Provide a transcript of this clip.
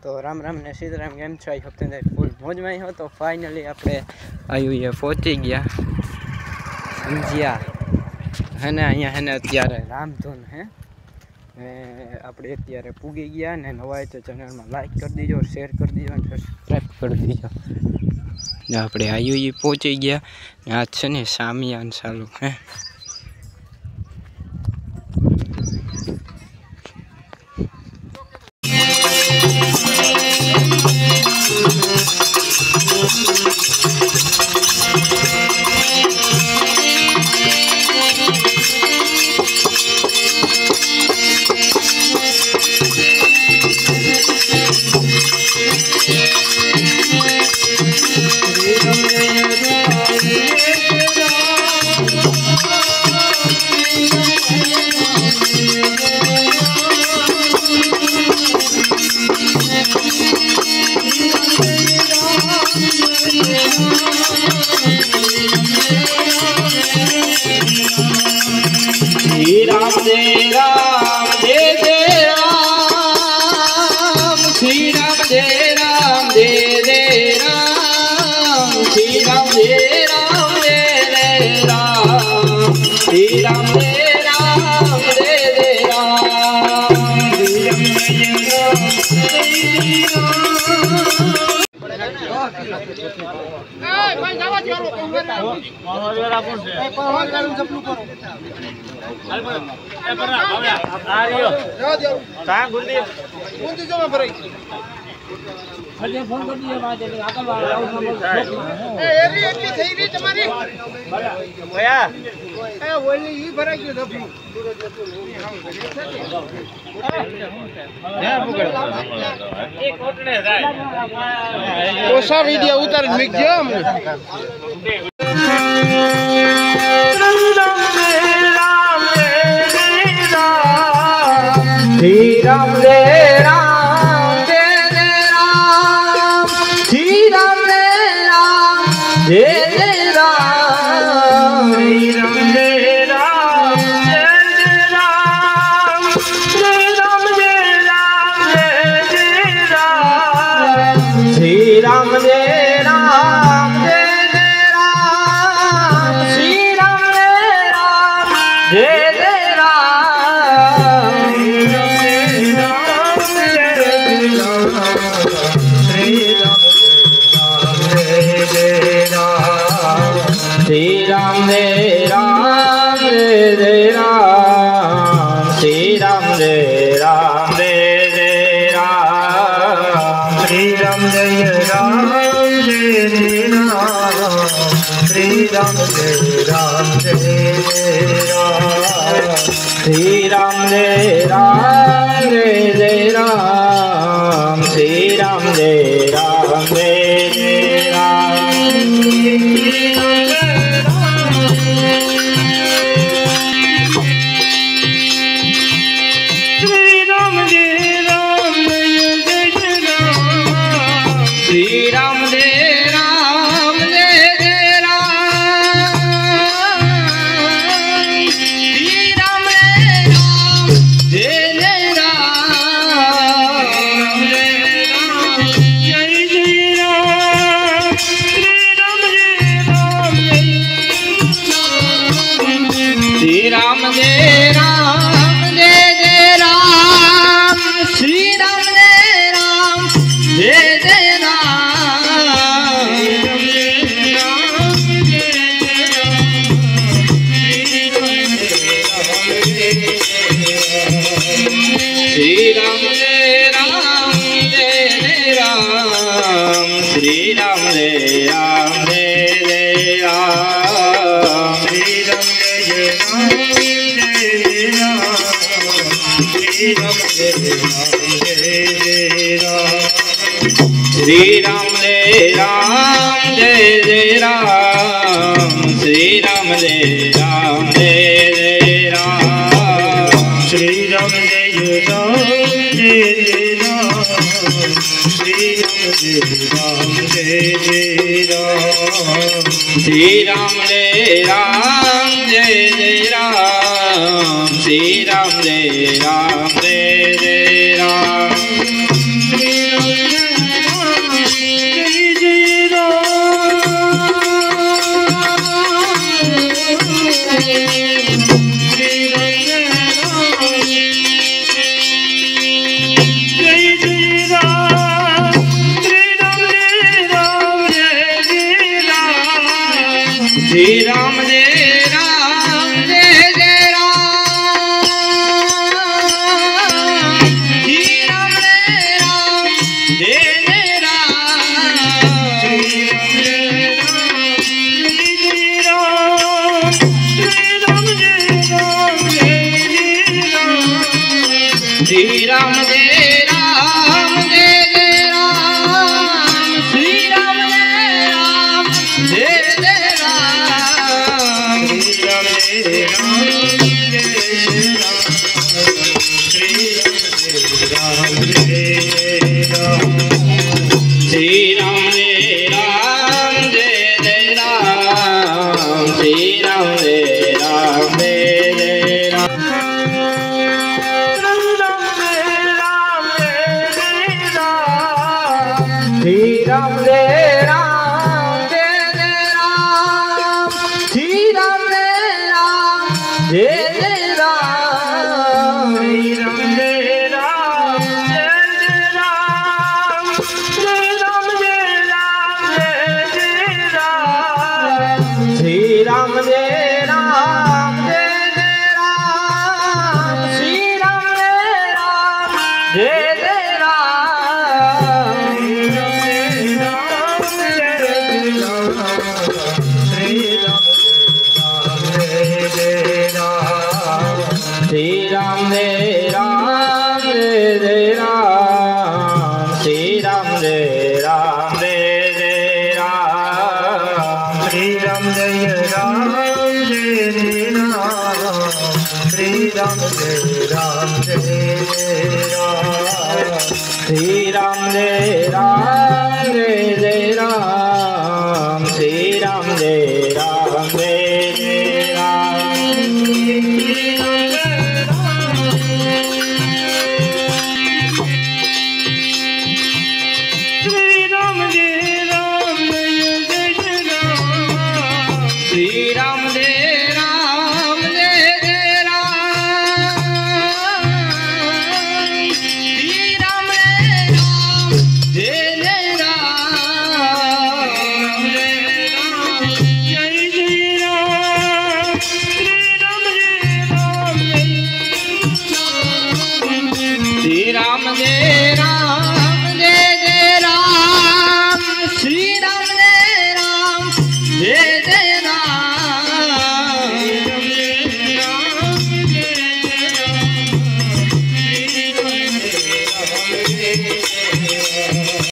तो राम राम ने सीताराम केम छो आई होप ते फूल मौज में हो। तो फाइनली आपणे आयु ये पहुंची गया समझिया है ने अहींया है ने अत्यारे रामधून है આપણે અત્યારે પૂગી ગયા ને નવા તો ચેનલમાં લાઈક કરી દીજો, શેર કરી દીજો અને સબસ્ક્રાઈબ કરી દીજો। ને આપણે આયુ પહોંચી ગયા ને આ છે ને સામિયાન ચાલુ હે। फोन कर दिए बात है आकल वाला एरी एटली થઈ રહી તમારી ભયા એ ઓલી ઈ ભરાઈ ગયો ધપુ ને પકડ એક કોટને જાય ઓસા વિડિયો ઉતારી મૂકજો અમને श्री राम रे राम जय जय राम श्री राम रे राम जय जय राम श्री राम रे राम जय जय राम श्री राम रे राम जय जय राम श्री राम रे राम जय जय राम श्री राम रे राम जय श्री राम रे राम रे रे राम श्री राम रे राम रे रे राम श्री राम जय राम रे रे राम श्री राम रे राम रे रे राम श्री राम रे राम रे रे राम श्री राम रे राम रे रे राम श्री राम रे राम जय जय राम श्री राम रे राम जय जय राम श्री राम जय राम जय जय राम श्री राम जय राम जय जय राम श्री राम रे राम जय जय राम श्री राम रे राम जय जय राम राम जय राम जय जय राम श्री राम जय राम जय जय राम श्री राम जय राम जय जय राम श्री राम जय राम जय जय राम श्री राम जय राम जय जय राम श्री राम जय राम जय जय राम श्री राम जय राम जय जय राम श्री राम जय राम जय जय राम श्री राम जय राम जय जय राम श्री राम जय राम जय जय राम श्री राम जय राम जय जय राम श्री राम जय राम जय जय श्री राम जय राम जय जय राम श्री राम जय राम जय जय राम श्री राम जय राम जय जय राम श्री राम जय राम जय जय राम श्री राम जय राम जय जय राम श्री राम जय राम जय जय राम श्री राम जय राम जय जय राम श्री राम जय राम जय जय राम जय जय राम श्री राम जय राम श्री राम जय राम जय जय राम श्री राम जय राम जय